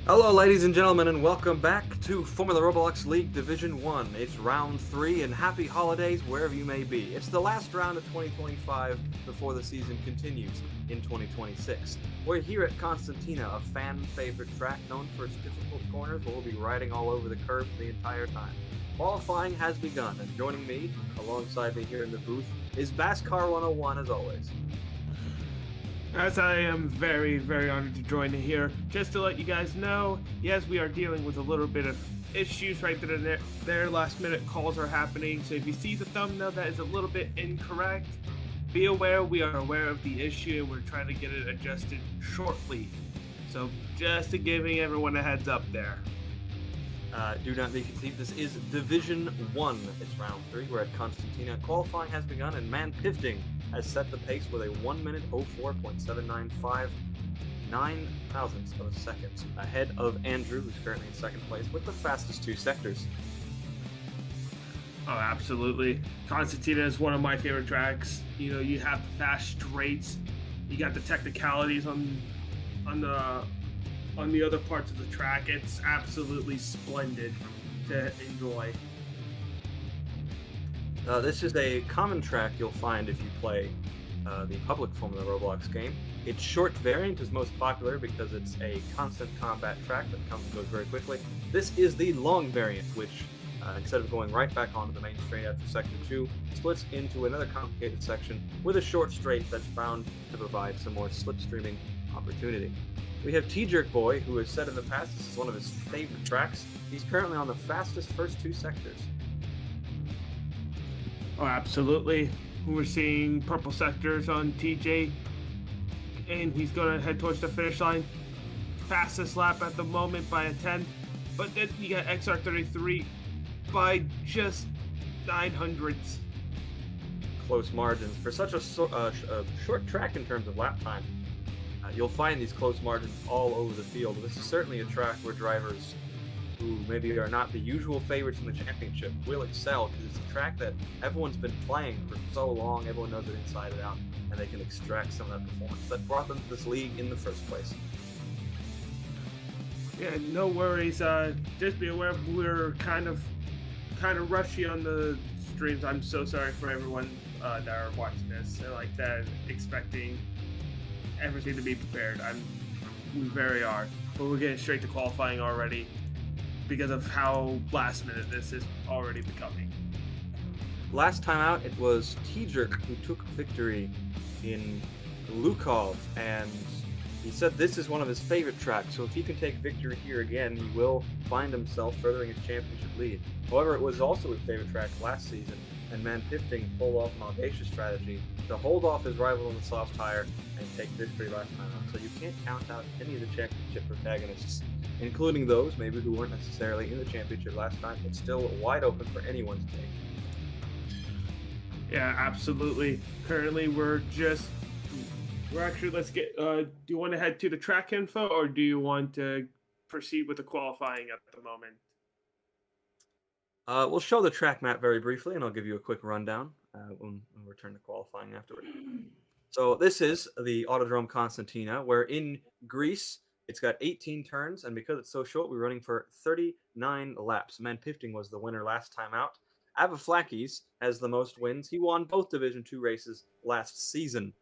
Hello, ladies and gentlemen, and welcome back to Formula ROBLOX League Division 1. It's round 3, and happy holidays wherever you may be. It's the last round of 2025 before the season continues in 2026. We're here at Constantina, a fan-favorite track known for its difficult corners, where we'll be riding all over the curves the entire time. Qualifying has begun, and joining me, alongside me here in the booth, is BassCar 101 as always. As I am very, very honored to join in here, just to let you guys know, yes, we are dealing with a little bit of issues right there. Last minute calls are happening, so if you see the thumbnail that is a little bit incorrect, be aware we are aware of the issue and we're trying to get it adjusted shortly. So just to giving everyone a heads up there. Do not be conceived, this is Division 1. It's round 3. We're at Constantina. Qualifying has begun, and Man Pifting has set the pace with a 1 minute 04.795, 9 thousandths of a second, ahead of Andrew, who's currently in second place, with the fastest 2 sectors. Oh, absolutely. Constantina is one of my favorite tracks. You know, you have the fast straights, you got the technicalities on the other parts of the track. It's absolutely splendid to enjoy. This is a common track you'll find if you play the public Formula ROBLOX game. Its short variant is most popular because it's a constant combat track that comes and goes very quickly. This is the long variant, which instead of going right back onto the main straight after Sector 2, splits into another complicated section with a short straight that's bound to provide some more slipstreaming opportunity. We have T-Jerk Boy, who has said in the past this is one of his favorite tracks. He's currently on the fastest first 2 sectors. Oh, absolutely. We're seeing purple sectors on TJ, and he's going to head towards the finish line. Fastest lap at the moment by a 10th, but then you got XR33 by just 900ths. Close margins. For such a short track in terms of lap time, you'll find these close margins all over the field. This is certainly a track where drivers who maybe are not the usual favorites in the championship will excel, because it's a track that everyone's been playing for so long, everyone knows it inside and out, and they can extract some of that performance that brought them to this league in the first place. Yeah, no worries. Just be aware we're kind of rushy on the streams. I'm so sorry for everyone that are watching this and like that, expecting everything to be prepared. We very are, but we're getting straight to qualifying already because of how last minute this is already becoming. Last time out, it was T-Jerk who took victory in Lukov, and he said this is one of his favorite tracks, so if he can take victory here again, he will find himself furthering his championship lead. However, it was also his favorite track last season, and Man Pifting pulled off an audacious strategy to hold off his rival on the soft tire and take victory last time out. So you can't count out any of the championship protagonists, including those maybe who weren't necessarily in the championship last time, but still wide open for anyone to take. Yeah, absolutely. Currently, let's get, do you want to head to the track info, or do you want to proceed with the qualifying at the moment? We'll show the track map very briefly, and I'll give you a quick rundown when we return to qualifying afterward. So this is the Autodrome Constantina, where in Greece, it's got 18 turns, and because it's so short, we're running for 39 laps. Man Pifting was the winner last time out. Avaflakis has the most wins. He won both Division 2 races last season.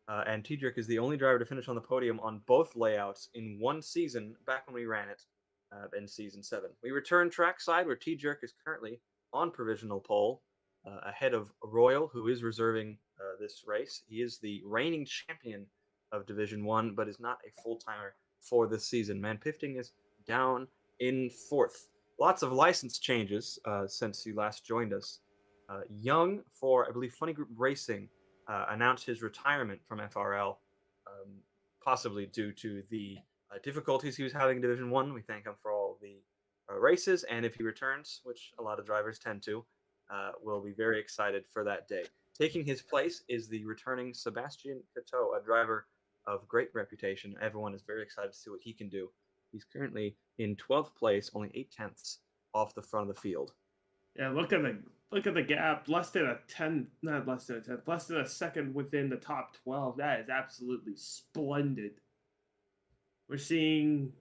And T-Jerk is the only driver to finish on the podium on both layouts in one season back when we ran it in Season 7. We return trackside, where T-Jerk is currently on provisional pole, ahead of Royal, who is reserving this race. He is the reigning champion of Division 1, but is not a full-timer for this season. Man Pifting is down in 4th. Lots of license changes since you last joined us. Young, for, I believe, Funny Group Racing, announced his retirement from FRL, possibly due to the difficulties he was having in Division 1. We thank him for all the races, and if he returns, which a lot of drivers tend to, we'll be very excited for that day. Taking his place is the returning Sebastian Cateau, a driver of great reputation. Everyone is very excited to see what he can do. He's currently in 12th place, only 8/10 off the front of the field. Yeah, look at the gap. Less than a 10, not less than a 10, less than a second within the top 12. That is absolutely splendid. we're seeing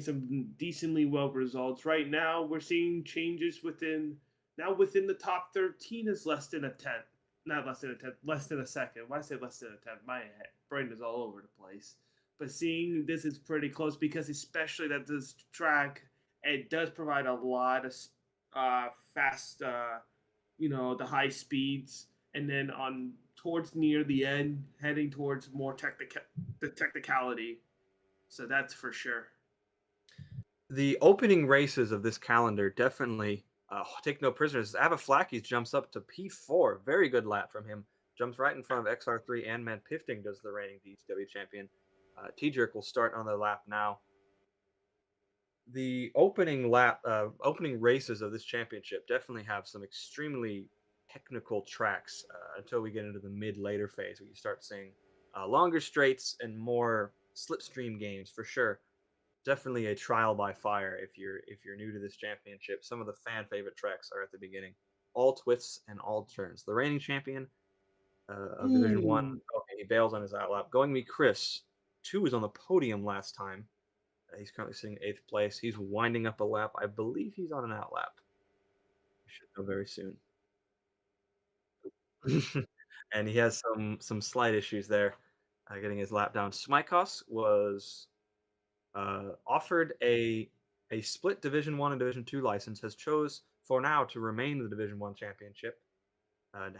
some decently well results right now. We're seeing changes within the top 13 is less than a tenth, not less than a tenth, less than a second. Why say less than a tenth? My brain is all over the place. But seeing this is pretty close because especially that this track, it does provide a lot of fast, the high speeds, and then on towards near the end, heading towards more the technicality, so that's for sure. The opening races of this calendar definitely take no prisoners. Avaflakis jumps up to P4. Very good lap from him. Jumps right in front of XR3 and Man Pifting does the reigning DTW champion. T-Jerk will start on the lap now. The opening races of this championship definitely have some extremely technical tracks until we get into the mid later phase where you start seeing longer straights and more slipstream games for sure. Definitely a trial by fire if you're new to this championship. Some of the fan favorite tracks are at the beginning, all twists and all turns. The reigning champion of Division One. Ooh. Okay, he bails on his outlap. Going to be Chris. Two was on the podium last time. He's currently sitting eighth place. He's winding up a lap. I believe he's on an outlap. We should know very soon. And he has some slight issues there, getting his lap down. Smikos was offered a split Division One and Division Two license. Has chose for now to remain the Division One championship.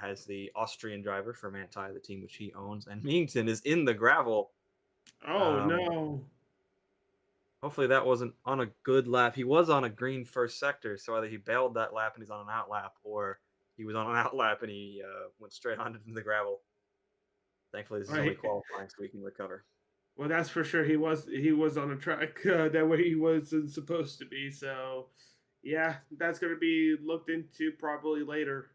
Has the Austrian driver for Manti, the team which he owns, and Meington is in the gravel. Oh Um, no. Hopefully that wasn't on a good lap. He was on a green first sector, so either he bailed that lap and he's on an out lap, or he was on an out lap and he went straight onto the gravel. Thankfully, this is only Right. qualifying, so we can recover. Well, that's for sure. He was on a track that way he wasn't supposed to be. So, yeah, that's going to be looked into probably later.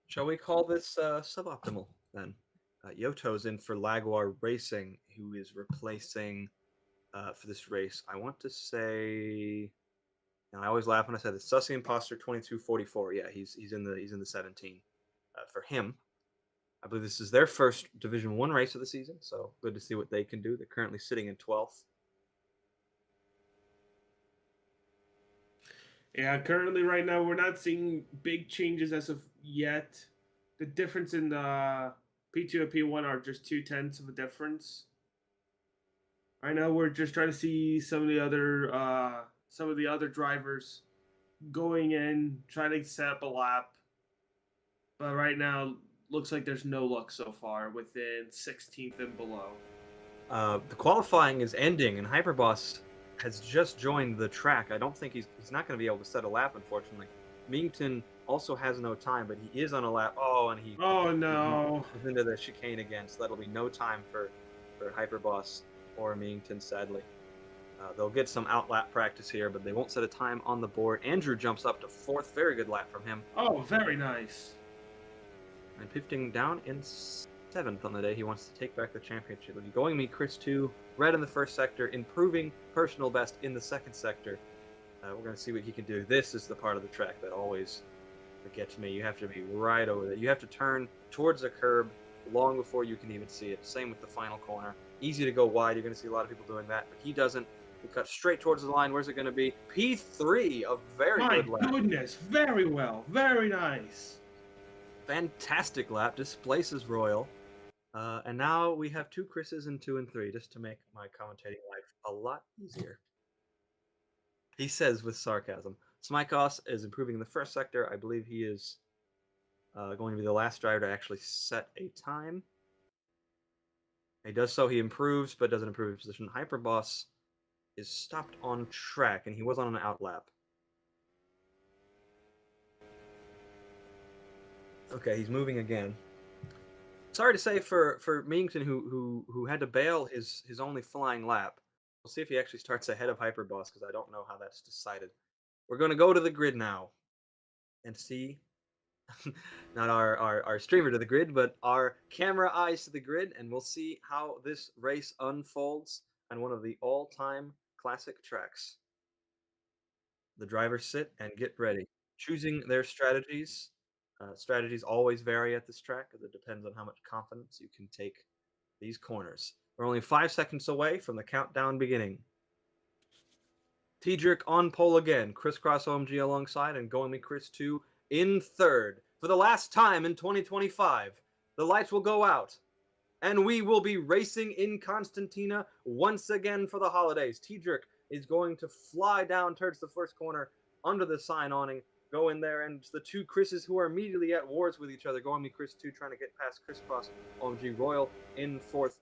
Shall we call this suboptimal then? Yoto's in for Lagwar Racing, who is replacing for this race. I want to say, and I always laugh when I say this. Sussy Imposter 2244. Yeah, he's in the 17 for him. I believe this is their first Division One race of the season, so good to see what they can do. They're currently sitting in 12th. Yeah, currently right now we're not seeing big changes as of yet. The difference in the P2 and P1 are just 2/10 of a difference. Right now we're just trying to see some of the other drivers going in, trying to set up a lap. But right now looks like there's no luck so far within 16th and below. The qualifying is ending, and Hyperboss has just joined the track. I don't think he's not going to be able to set a lap, unfortunately. Mington also has no time, but he is on a lap. Oh, and Oh he's no. into the chicane again, so that'll be no time for Hyperboss or Mington, sadly. They'll get some out lap practice here, but they won't set a time on the board. Andrew jumps up to fourth. Very good lap from him. Oh, very nice. And Pifting down in seventh on the day. He wants to take back the championship. Going to meet Chris 2, red in the first sector, improving personal best in the second sector. We're going to see what he can do. This is the part of the track that always gets me. You have to be right over there. You have to turn towards the curb long before you can even see it. Same with the final corner. Easy to go wide. You're going to see a lot of people doing that, but he doesn't. He cuts straight towards the line. Where's it going to be? P3, a very My good lap. goodness, very well, very nice. Fantastic lap. Displaces Royal. And now we have two Chris's in 2 and 3, just to make my commentating life a lot easier. He says with sarcasm. Smikos is improving in the first sector. I believe he is going to be the last driver to actually set a time. He does so. He improves, but doesn't improve his position. Hyperboss is stopped on track, and he was on an out lap. Okay, he's moving again. Sorry to say for Mington, who had to bail his only flying lap. We'll see if he actually starts ahead of Hyperboss, because I don't know how that's decided. We're going to go to the grid now and see, not our streamer to the grid, but our camera eyes to the grid, and we'll see how this race unfolds on one of the all-time classic tracks. The drivers sit and get ready, choosing their strategies. Strategies always vary at this track, because it depends on how much confidence you can take these corners. We're only 5 seconds away from the countdown beginning. T-Jerk on pole again. Crisscross OMG alongside and Going Me Chris 2 in third. For the last time in 2025, the lights will go out and we will be racing in Constantina once again for the holidays. T-Jerk is going to fly down towards the first corner under the sign awning, go in there, and the two Chris's who are immediately at wars with each other. Going Me Chris 2 trying to get past Crisscross OMG Royal in fourth.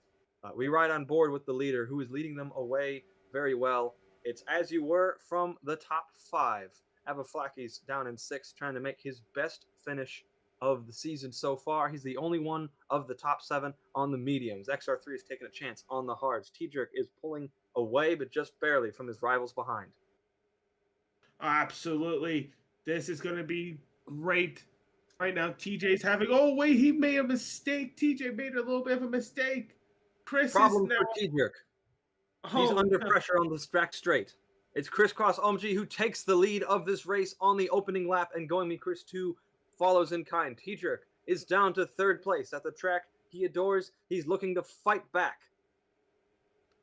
We ride on board with the leader who is leading them away very well. It's as you were from the top five. Flacky's down in sixth, trying to make his best finish of the season so far. He's the only one of the top seven on the mediums. XR3 is taking a chance on the hards. T-Jerk is pulling away, but just barely from his rivals behind. Absolutely. This is going to be great. Right now, TJ's having... Oh, wait, he made a mistake. TJ made a little bit of a mistake. Chris Problem is now... for T-Jerk. He's under pressure on the track straight. It's Crisscross OMG who takes the lead of this race on the opening lap, and Going Me Chris 2 follows in kind. T-Jerk is down to third place at the track he adores. He's looking to fight back.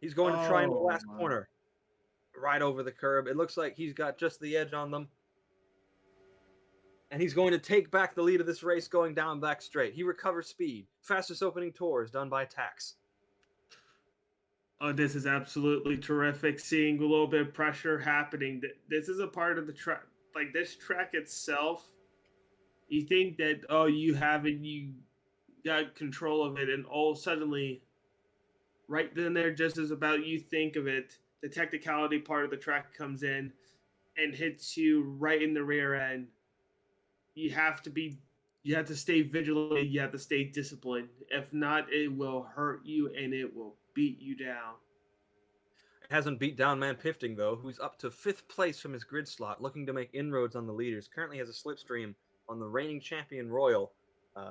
He's going to try in the last corner. Right over the curb. It looks like he's got just the edge on them. And he's going to take back the lead of this race going down back straight. He recovers speed. Fastest opening tour is done by Tax. Oh, this is absolutely terrific. Seeing a little bit of pressure happening. This is a part of the track. Like, this track itself, you think that, oh, you got control of it, and all suddenly, right then there, just as about you think of it, the technicality part of the track comes in and hits you right in the rear end. You have to stay vigilant. You have to stay disciplined. If not, it will hurt you and it will beat you down. It hasn't beat down Man Pifting, though, who's up to fifth place from his grid slot, looking to make inroads on the leaders. Currently has a slipstream on the reigning champion Royal,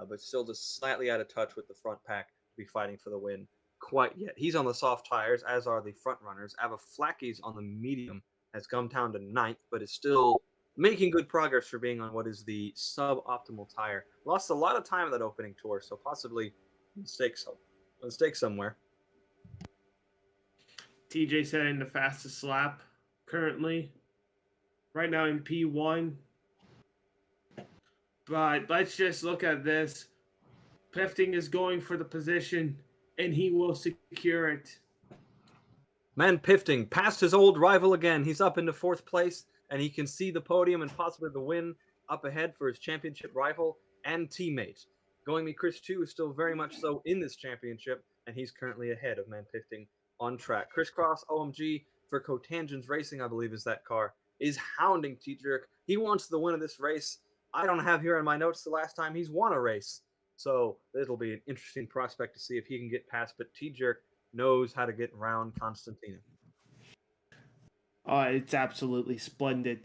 but still just slightly out of touch with the front pack to be fighting for the win quite yet. He's on the soft tires, as are the front runners. Flacky's on the medium, has come down to ninth, but is still making good progress for being on what is the suboptimal tire. Lost a lot of time in that opening tour, so possibly a mistake somewhere. TJ setting the fastest lap currently. Right now in P1. But let's just look at this. Pifting is going for the position, and he will secure it. Man Pifting passed his old rival again. He's up into fourth place, and he can see the podium and possibly the win up ahead for his championship rival and teammate. Going Me Chris 2 is still very much so in this championship, and he's currently ahead of Man Pifting on track. Crisscross OMG for Cotangens Racing, I believe is that car, is hounding T-Jerk. He wants the win of this race. I don't have here in my notes the last time he's won a race, so it'll be an interesting prospect to see if he can get past, but T-Jerk knows how to get around Constantina. Oh, it's absolutely splendid.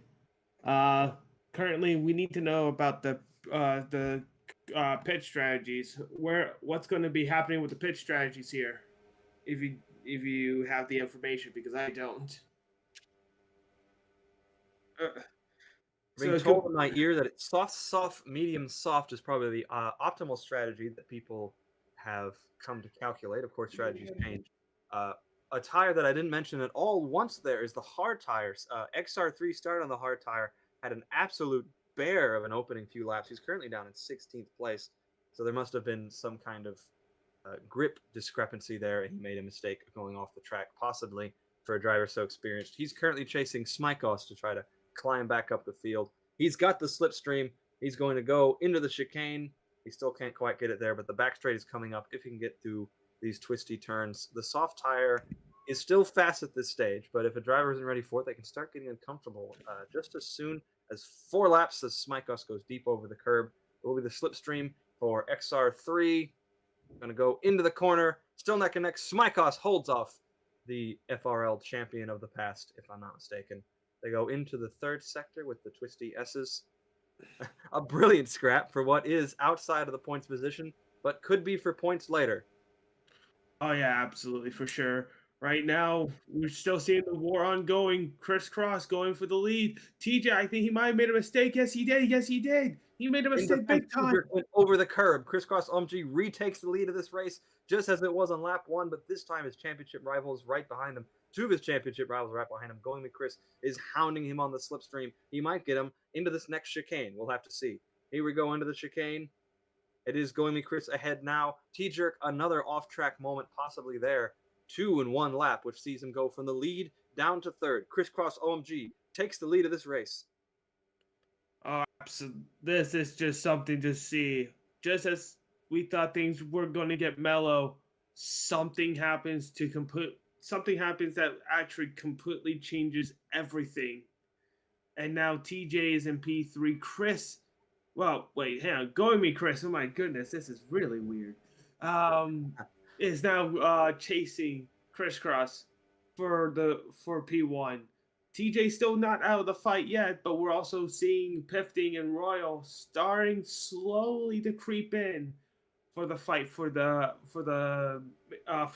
Currently, we need to know about the pitch strategies. What's going to be happening with the pitch strategies here? If you have the information, because I don't. Being told in my ear that it's soft, medium, soft is probably the optimal strategy that people have come to calculate. Of course, strategies change. A tire that I didn't mention at all once there is the hard tires. XR3 started on the hard tire, had an absolute bear of an opening few laps. He's currently down in 16th place, so there must have been some kind of grip discrepancy there, and he made a mistake going off the track, possibly for a driver so experienced. He's currently chasing Smykos to try to climb back up the field. He's got the slipstream. He's going to go into the chicane. He still can't quite get it there, but the back straight is coming up if he can get through these twisty turns. The soft tire is still fast at this stage, but if a driver isn't ready for it, they can start getting uncomfortable just as soon as 4 laps as Smykos goes deep over the curb. It will be the slipstream for XR3. Going to go into the corner, still neck and neck. Smykos holds off the FRL champion of the past, if I'm not mistaken. They go into the third sector with the twisty S's. A brilliant scrap for what is outside of the points position, but could be for points later. Oh, yeah, absolutely, for sure. Right now, we're still seeing the war ongoing. Crisscross going for the lead. TJ, I think he might have made a mistake. Yes, he did. Yes, he did. He made a In mistake defense, big time. Kubrick went over the curb. Crisscross OMG retakes the lead of this race, just as it was on lap 1, but this time his championship rival is right behind him. Two of his championship rivals are right behind him. Going Chris is hounding him on the slipstream. He might get him into this next chicane. We'll have to see. Here we go into the chicane. It is Going Chris ahead now. T-Jerk, another off-track moment possibly there. 2 in 1 lap, which sees him go from the lead down to third. Crisscross OMG takes the lead of this race. So this is just something to see. Just as we thought things were going to get mellow, something happens something happens that actually completely changes everything. And now TJ is in P3. Chris, well, wait, hang on. Going me, Chris. Oh my goodness, this is really weird. Um, is now chasing Crisscross for P1. TJ still not out of the fight yet, but we're also seeing Pifting and Royal starting slowly to creep in for the fight for the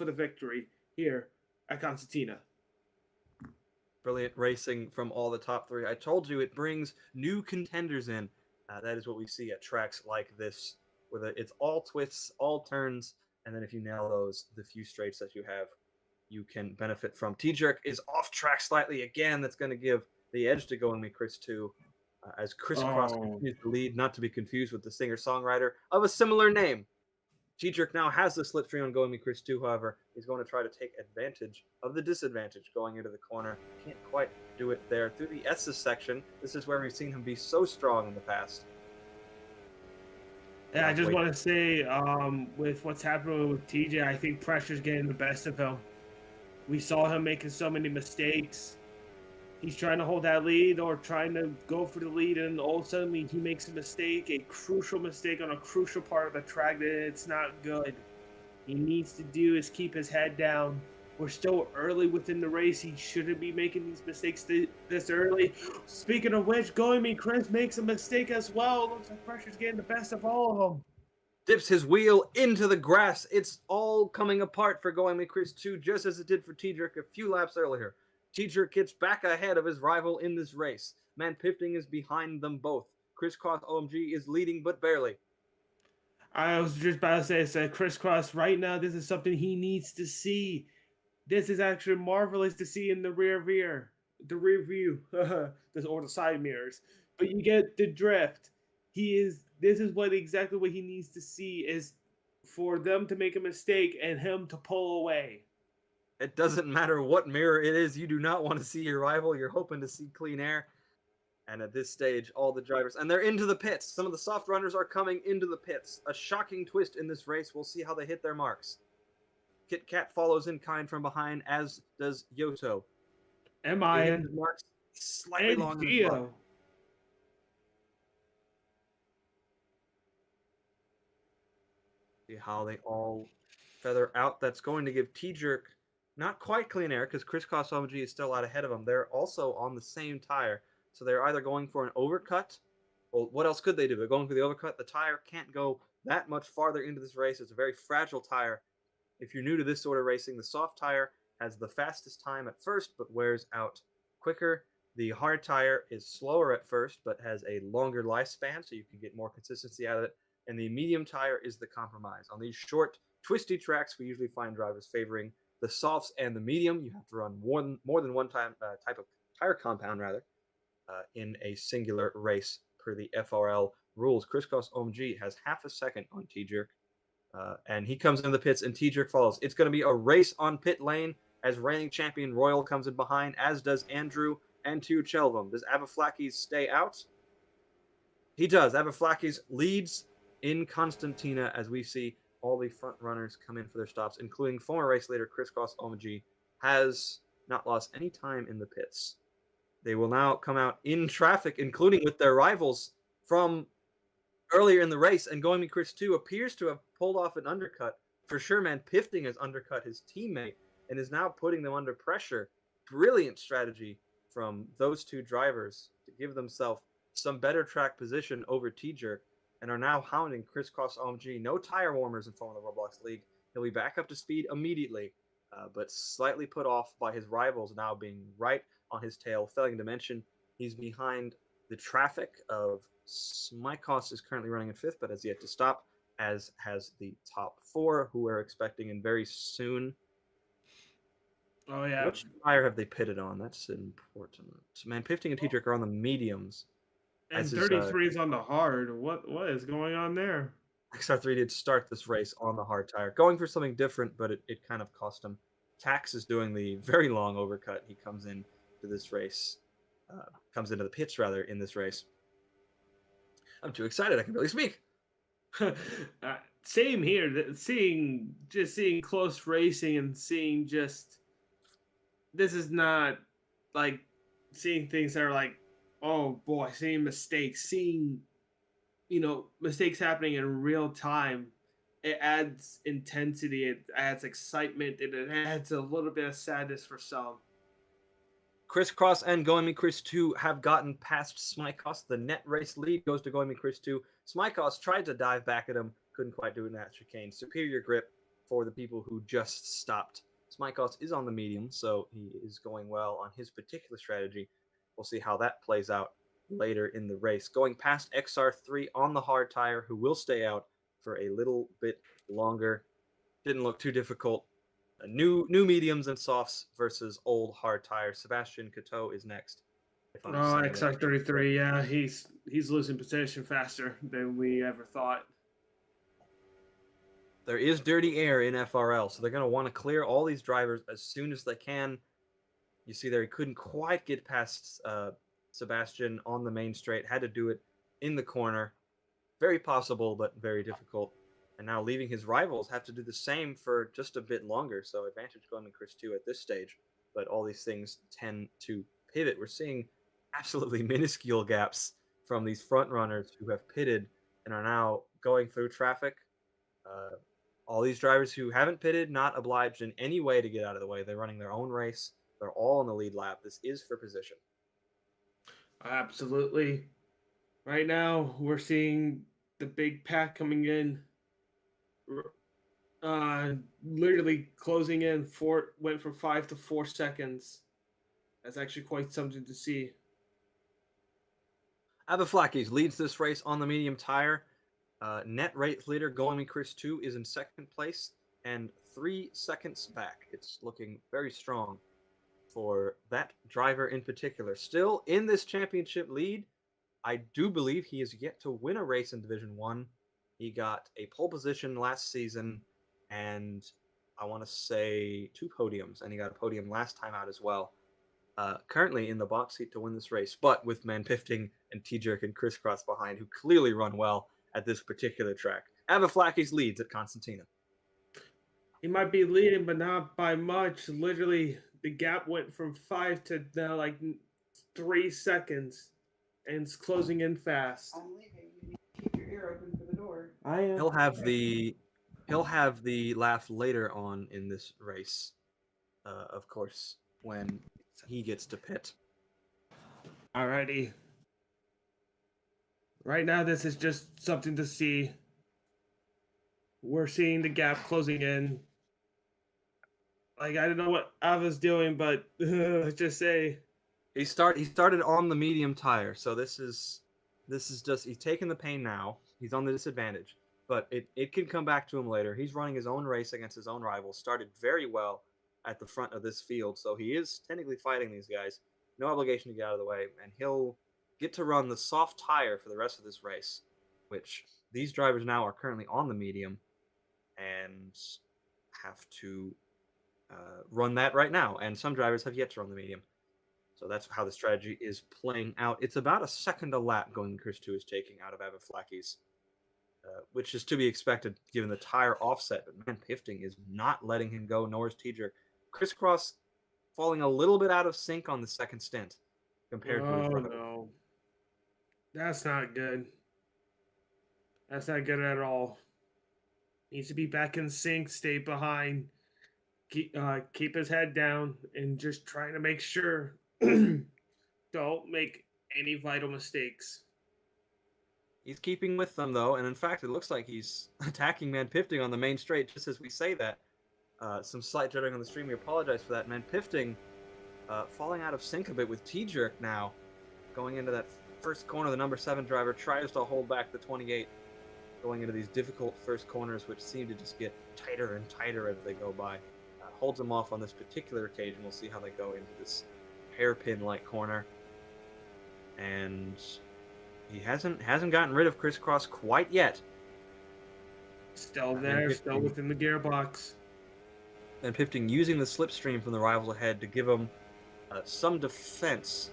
victory here at Constantina. Brilliant racing from all the top 3. I told you it brings new contenders in. That is what we see at tracks like this, where it's all twists, all turns, and then if you nail those, the few straights that you have, you can benefit from. T-Jerk is off track slightly again. That's going to give the edge to Going Me Chris 2, as Crisscross continues to lead, not to be confused with the singer-songwriter of a similar name. T-Jerk now has the slipstream on Going Me Chris 2, however. He's going to try to take advantage of the disadvantage going into the corner. Can't quite do it there. Through the S's section, this is where we've seen him be so strong in the past. Yeah, I just want to say, with what's happening with TJ, I think pressure's getting the best of him. We saw him making so many mistakes. He's trying to hold that lead or trying to go for the lead, and all of a sudden he makes a mistake, a crucial mistake on a crucial part of the track that it's not good. He needs to do is keep his head down. We're still early within the race. He shouldn't be making these mistakes this early. Speaking of which, Going Me Chris makes a mistake as well. Looks like pressure's getting the best of all of them. Dips his wheel into the grass. It's all coming apart for Going Me Chris 2, just as it did for T-Jerk a few laps earlier. T-Jerk gets back ahead of his rival in this race. Man Pifting is behind them both. Crisscross OMG is leading, but barely. I was just about to say, Crisscross, right now, this is something he needs to see. This is actually marvelous to see in the rear view, or the side mirrors. But you get the drift. This is exactly what he needs to see, is for them to make a mistake and him to pull away. It doesn't matter what mirror it is. You do not want to see your rival. You're hoping to see clean air. And at this stage, all the drivers, and they're into the pits. Some of the soft runners are coming into the pits. A shocking twist in this race. We'll see how they hit their marks. Kit Kat follows in kind from behind, as does Yoto. And marks slightly longer than Gio. See how they all feather out. That's going to give T-Jerk not quite clean air, because Crisscross OMG is still out ahead of them. They're also on the same tire. So they're either going for an overcut. Well, what else could they do? They're going for the overcut. The tire can't go that much farther into this race. It's a very fragile tire. If you're new to this sort of racing, the soft tire has the fastest time at first, but wears out quicker. The hard tire is slower at first, but has a longer lifespan, so you can get more consistency out of it. And the medium tire is the compromise. On these short, twisty tracks, we usually find drivers favoring the softs and the medium. You have to run more than one type of tire compound, in a singular race per the FRL rules. Crisscross OMG has half a second on T-Jerk, and he comes into the pits, and T-Jerk follows. It's going to be a race on pit lane as reigning champion Royal comes in behind, as does Andrew and Tuchelvam. Does Avaflakis stay out? He does. Avaflakis leads in Constantina as we see all the front runners come in for their stops, including former race leader Crisscross OMG, has not lost any time in the pits. They will now come out in traffic, including with their rivals from earlier in the race. And Going Me Chris 2 appears to have pulled off an undercut. For sure, man, Pifting has undercut his teammate and is now putting them under pressure. Brilliant strategy from those two drivers to give themselves some better track position over T-Jerk, and are now hounding Crisscross OMG. No tire warmers in front of the Roblox League. He'll be back up to speed immediately. but slightly put off by his rivals now being right on his tail. Failing to mention, he's behind the traffic of Smykos is currently running in fifth, but has yet to stop, as has the top four, who we're expecting in very soon. Oh yeah, Which tire have they pitted on? That's important. Man, Pifting and Tetrick are on the mediums. As and is 33 is on the hard. What is going on there? XR3 did start this race on the hard tire, going for something different, but it kind of cost him. Tax is doing the very long overcut. He comes in to this race, comes into the pits rather in this race. I'm too excited. I can barely speak. Same here. Seeing close racing and seeing just this is not like seeing things that are like, oh boy, seeing mistakes, seeing mistakes happening in real time. It adds intensity, it adds excitement, and it adds a little bit of sadness for some. Crisscross and Goemi Chris 2 have gotten past Smykos. The net race lead goes to Goemi Chris 2. Smykos tried to dive back at him, couldn't quite do it in that chicane. Superior grip for the people who just stopped. Smykos is on the medium, so he is going well on his particular strategy. We'll see how that plays out later in the race. Going past XR3 on the hard tire, who will stay out for a little bit longer. Didn't look too difficult. New mediums and softs versus old hard tires. Sebastian Cateau is next. If I'm Oh, saying that. XR33, yeah, he's losing position faster than we ever thought. There is dirty air in FRL, so they're going to want to clear all these drivers as soon as they can. You see there, he couldn't quite get past Sebastian on the main straight. Had to do it in the corner. Very possible, but very difficult. And now leaving his rivals have to do the same for just a bit longer. So advantage going to Chris 2 at this stage. But all these things tend to pivot. We're seeing absolutely minuscule gaps from these front runners who have pitted and are now going through traffic. All these drivers who haven't pitted, not obliged in any way to get out of the way. They're running their own race. They're all in the lead lap. This is for position. Absolutely. Right now, we're seeing the big pack coming in. Literally closing in. Went from 5 to 4 seconds. That's actually quite something to see. Avaflakis leads this race on the medium tire. Net rate leader Goemi Chris 2 is in second place and 3 seconds back. It's looking very strong for that driver in particular. Still in this championship lead, I do believe he is yet to win a race in Division 1. He got a pole position last season and I want to say 2 podiums, and he got a podium last time out as well. Currently in the box seat to win this race, but with Manpifting and T-Jerk and Crisscross behind, who clearly run well at this particular track. Avaflakis leads at Constantina. He might be leading, but not by much. Literally, the gap went from 5 to now like 3 seconds, and it's closing in fast. I'm leaving. You need to keep your ear open for the door. I am. He'll have the laugh later on in this race, of course, when he gets to pit. Alrighty. Right now, this is just something to see. We're seeing the gap closing in. Like, I don't know what Ava's doing, but let's just say He started on the medium tire, so this is just he's taking the pain now. He's on the disadvantage, but it can come back to him later. He's running his own race against his own rivals. Started very well at the front of this field, so he is technically fighting these guys. No obligation to get out of the way, and he'll get to run the soft tire for the rest of this race, which these drivers now are currently on the medium and have to run that right now. And some drivers have yet to run the medium. So that's how the strategy is playing out. It's about a second a lap going Chris 2 is taking out of Avaflakis, which is to be expected given the tire offset. But man, Pifting is not letting him go, nor is T-Jerk. Crisscross falling a little bit out of sync on the second stint compared to his rival. no. That's not good. That's not good at all. Needs to be back in sync, stay behind, keep his head down, and just trying to make sure don't make any vital mistakes. He's keeping with them, though, and in fact, it looks like he's attacking Manpifting on the main straight just as we say that. Some slight jittering on the stream. We apologize for that. Man, Pifting falling out of sync a bit with T-Jerk now. Going into that first corner, the number 7 driver tries to hold back the 28. Going into these difficult first corners, which seem to just get tighter and tighter as they go by. Holds them off on this particular occasion. We'll see how they go into this hairpin-like corner. And he hasn't gotten rid of Crisscross quite yet. Still there, still within the gearbox. And Pifting using the slipstream from the rivals ahead to give him some defense.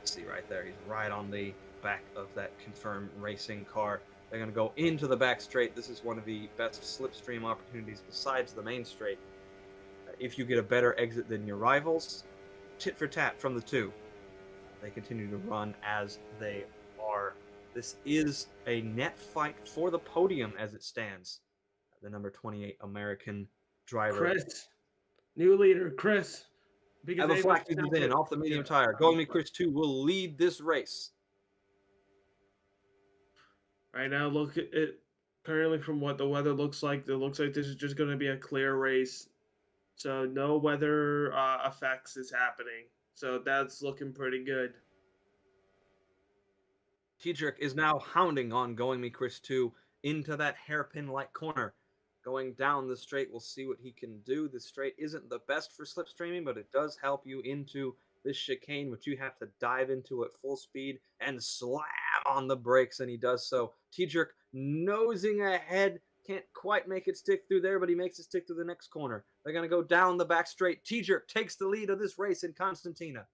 See right there, he's right on the back of that confirmed racing car. They're going to go into the back straight. This is one of the best slipstream opportunities besides the main straight. If you get a better exit than your rivals, tit for tat from the two. They continue to run as they are. This is a net fight for the podium as it stands. The number 28 American driver. Chris, new leader, Chris. Ava Flack is in off the medium tire. Going Me Chris 2 will lead this race. Right now, look at it. Currently, from what the weather looks like, it looks like this is just going to be a clear race. So no weather effects is happening. So that's looking pretty good. T-Jerk is now hounding on Going Me Chris 2 into that hairpin-like corner. Going down the straight, we'll see what he can do. The straight isn't the best for slipstreaming, but it does help you into this chicane, which you have to dive into at full speed and slam on the brakes, and he does so. T-Jerk nosing ahead, can't quite make it stick through there, but he makes it stick through the next corner. They're going to go down the back straight. T-Jerk takes the lead of this race in Constantina.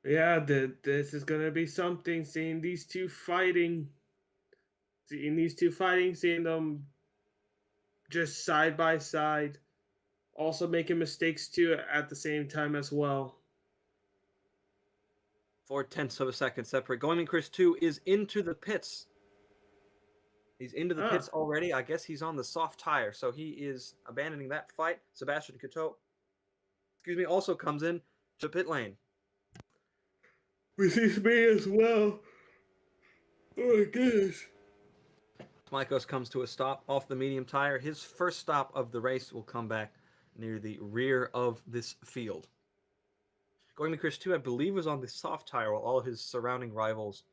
Yeah, this is going to be something, seeing these two fighting, seeing them just side by side, also making mistakes too at the same time as well. 0.4 of a second separate. Going Me Chris 2 is into the pits. He's into the pits already. I guess he's on the soft tire, so he is abandoning that fight. Sebastian Coteau, also comes in to pit lane. With me as well. Oh my goodness. Smykos comes to a stop off the medium tire. His first stop of the race will come back near the rear of this field. Going Me Chris 2, I believe, was on the soft tire while all his surrounding rivals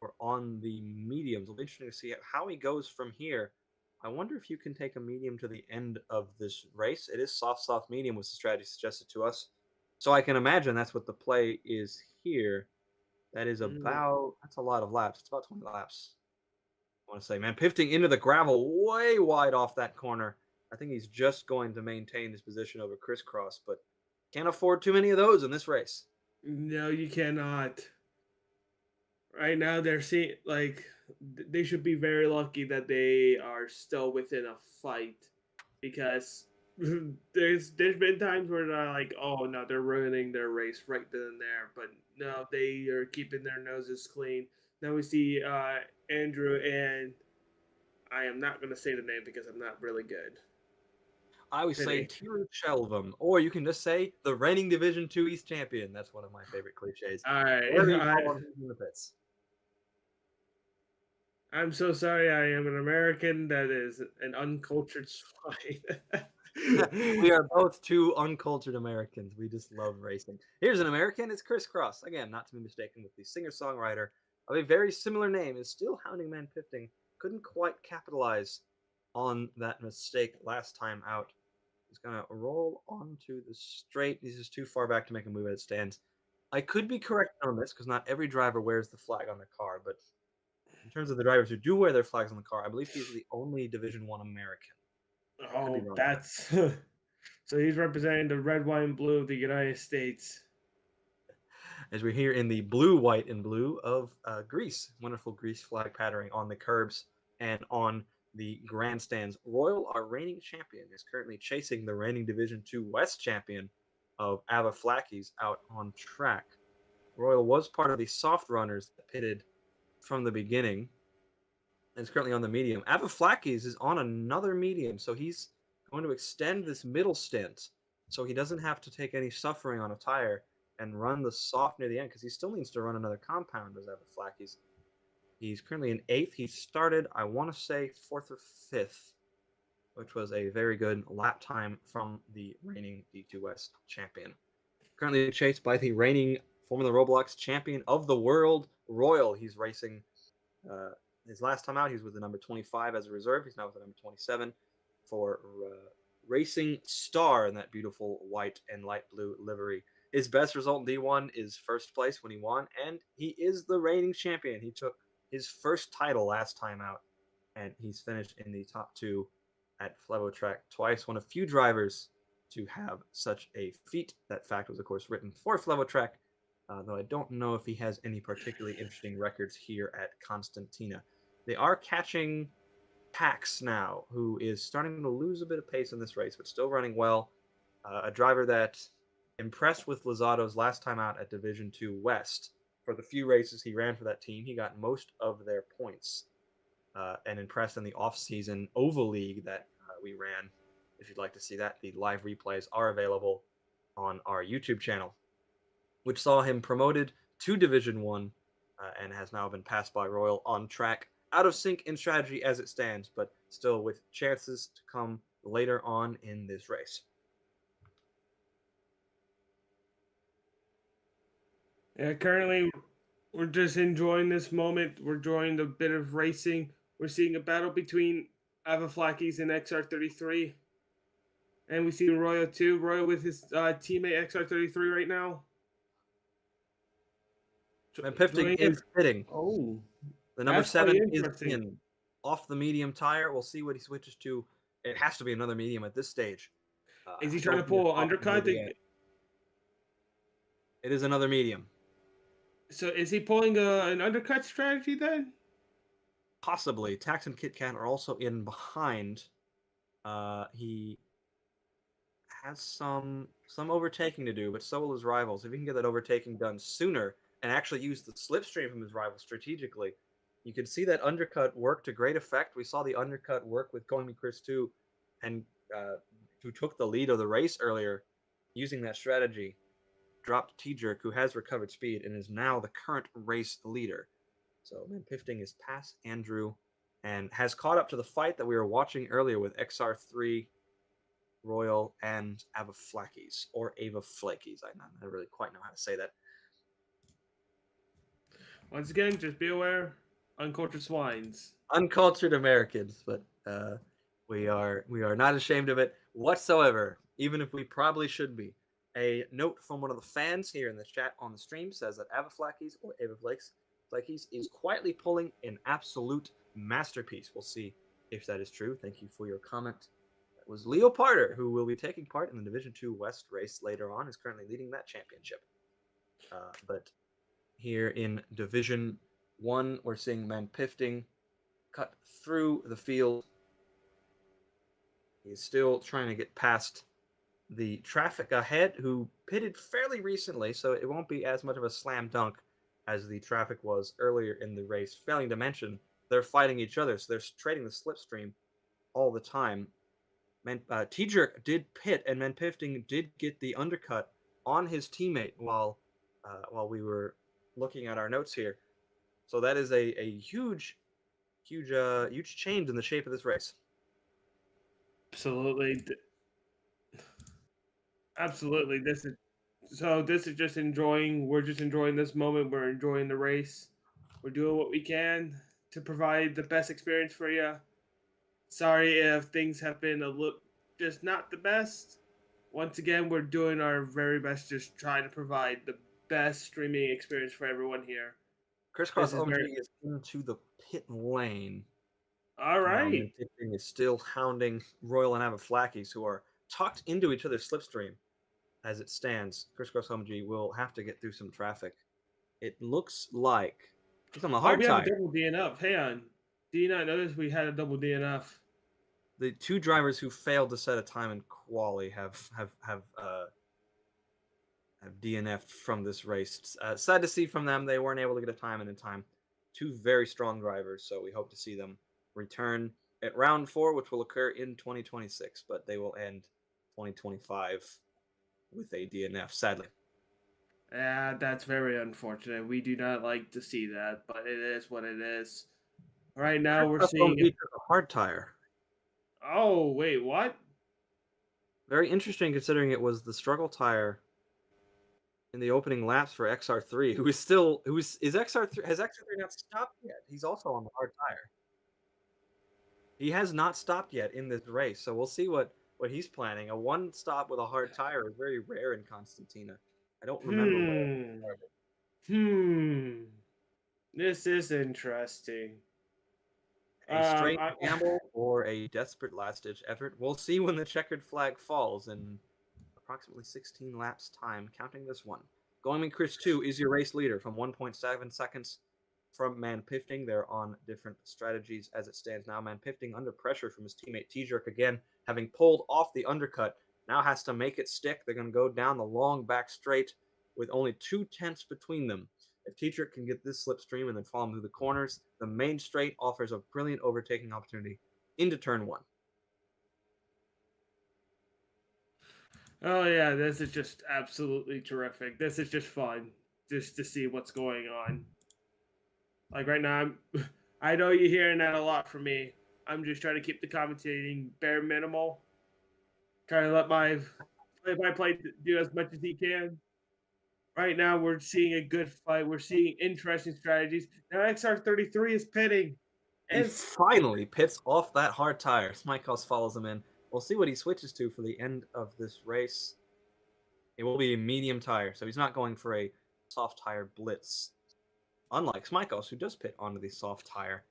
were on the mediums. It'll be interesting to see how he goes from here. I wonder if you can take a medium to the end of this race. It is soft medium was the strategy suggested to us. So I can imagine that's what the play is here. That is that's a lot of laps. It's about 20 laps. I want to say, man, Pifting into the gravel way wide off that corner. I think he's just going to maintain his position over Crisscross, but can't afford too many of those in this race. No, you cannot. Right now, they're seeing they should be very lucky that they are still within a fight, because there's been times where they're like, oh no, they're ruining their race right then and there, but no, they are keeping their noses clean. Now we see Andrew, and I am not going to say the name because I'm not really good. I always say Tiru Shelvam, or you can just say the reigning Division 2 East champion. That's one of my favorite cliches. All right. In the pits. I'm so sorry. I am an American that is an uncultured swine. We are both two uncultured Americans. We just love racing. Here's an American. It's Crisscross. Again, not to be mistaken with the singer-songwriter of a very similar name. Is still hounding man Pifting. Couldn't quite capitalize on that mistake last time out. He's going to roll onto the straight. He's just too far back to make a move as it stands. I could be correct on this because not every driver wears the flag on their car, but in terms of the drivers who do wear their flags on the car, I believe he's the only Division 1 American. Oh, that's... So he's representing the red, white, and blue of the United States. As we're here in the blue, white, and blue of Greece. Wonderful Greece flag patterning on the curbs and on the grandstands. Royal, our reigning champion, is currently chasing the reigning Division 2 West champion of Ava Flackies out on track. Royal was part of the soft runners that pitted from the beginning and is currently on the medium. Ava Flackies is on another medium, so he's going to extend this middle stint so he doesn't have to take any suffering on a tire and run the soft near the end, because he still needs to run another compound as Ava Flackies. He's currently in 8th. He started, I want to say, 4th or 5th which was a very good lap time from the reigning D2 West champion. Currently chased by the reigning Formula Roblox champion of the world, Royal. He's racing. Uh, his last time out, he was with the number 25 as a reserve. He's now with the number 27 for Racing Star in that beautiful white and light blue livery. His best result in D1 is first place when he won, and he is the reigning champion. He took his first title last time out, and he's finished in the top two at Flevo Track twice. One of few drivers to have such a feat. That fact was, of course, written for Flevo Track, though I don't know if he has any particularly interesting records here at Constantina. They are catching Pax now, who is starting to lose a bit of pace in this race, but still running well. A driver that impressed with Lozato's last time out at Division 2 West. For the few races he ran for that team, he got most of their points and impressed in the off-season Oval League that we ran. If you'd like to see that, the live replays are available on our YouTube channel, which saw him promoted to Division 1 and has now been passed by Royal on track. Out of sync in strategy as it stands, but still with chances to come later on in this race. Yeah, currently we're just enjoying this moment. We're enjoying the bit of racing. We're seeing a battle between Avaflakis and XR33. And we see Royal too. Royal with his teammate XR33 right now. And Pifting is pitting. Oh, the number that's 7 quite is interesting. in off the medium tire. We'll see what he switches to. It has to be another medium at this stage. Is he trying to pull an undercut? It is another medium. So is he pulling an undercut strategy then? Possibly. Tax and Kit Kat are also in behind. He has some overtaking to do, but so will his rivals. If he can get that overtaking done sooner and actually use the slipstream from his rivals strategically, you can see that undercut work to great effect. We saw the undercut work with Going Me Chris too, and who took the lead of the race earlier using that strategy, dropped T-Jerk, who has recovered speed and is now the current race leader. So Man Pifting is past Andrew and has caught up to the fight that we were watching earlier with XR3, Royal, and Avaflakis, or Ava Flakies. I don't really quite know how to say that. Once again, just be aware, uncultured swines. Uncultured Americans, but we are not ashamed of it whatsoever, even if we probably should be. A note from one of the fans here in the chat on the stream says that Avaflakis, or Ava Flakies, is quietly pulling an absolute masterpiece. We'll see if that is true. Thank you for your comment. That was Leo Parter, who will be taking part in the Division 2 West race later on, is currently leading that championship. But here in Division 1, we're seeing Man Pifting cut through the field. He's still trying to get past the traffic ahead, who pitted fairly recently, so it won't be as much of a slam dunk as the traffic was earlier in the race. Failing to mention, they're fighting each other, so they're trading the slipstream all the time. T-Jerk did pit, and Manpifting did get the undercut on his teammate while we were looking at our notes here. So that is a huge change in the shape of this race. Absolutely. Absolutely. This is just enjoying. We're just enjoying this moment. We're enjoying the race. We're doing what we can to provide the best experience for you. Sorry if things have been just not the best. Once again, we're doing our very best, just trying to provide the best streaming experience for everyone here. Crisscross OMG is into the pit lane. All right. Pifting is still hounding Royal and Avaflakis, who are tucked into each other's slipstream. As it stands, Crisscross OMG will have to get through some traffic. It looks like he's on the hard we tire. have a double DNF. Hang on. Do you not notice we had a double DNF? The two drivers who failed to set a time in quali have DNF'd from this race. Sad to see from them. They weren't able to get a time in time. Two very strong drivers, so we hope to see them return at round 4, which will occur in 2026, but they will end 2025 with a DNF, sadly. Yeah, that's very unfortunate. We do not like to see that, but it is what it is. Right now, we're seeing a hard tire. Oh, wait, what? Very interesting considering it was the struggle tire in the opening laps for XR3, who is still who's is XR3 has XR3 not stopped yet? He's also on the hard tire. He has not stopped yet in this race, so we'll see what he's planning. A one stop with a hard tire is very rare in Constantina. I don't remember where it Hmm. started. Hmm. This is interesting. A straight I gamble or a desperate last-ditch effort? We'll see when the checkered flag falls in approximately 16 laps time, counting this one. Going Chris 2 is your race leader from 1.7 seconds from Man Pifting. They're on different strategies as it stands now. Man Pifting under pressure from his teammate T-Jerk again, having pulled off the undercut, now has to make it stick. They're going to go down the long back straight with only 2/10 between them. If T-Jerk can get this slipstream and then follow him through the corners, the main straight offers a brilliant overtaking opportunity into turn one. Oh yeah, this is just absolutely terrific. This is just fun, just to see what's going on. Like right now, I know you're hearing that a lot from me. I'm just trying to keep the commentating bare minimal. Trying to let my play-by-play do as much as he can. Right now, we're seeing a good fight. We're seeing interesting strategies. Now, XR33 is pitting, He and finally pits off that hard tire. Smykos follows him in. We'll see what he switches to for the end of this race. It will be a medium tire, so he's not going for a soft tire blitz. Unlike Smykos, who does pit onto the soft tire.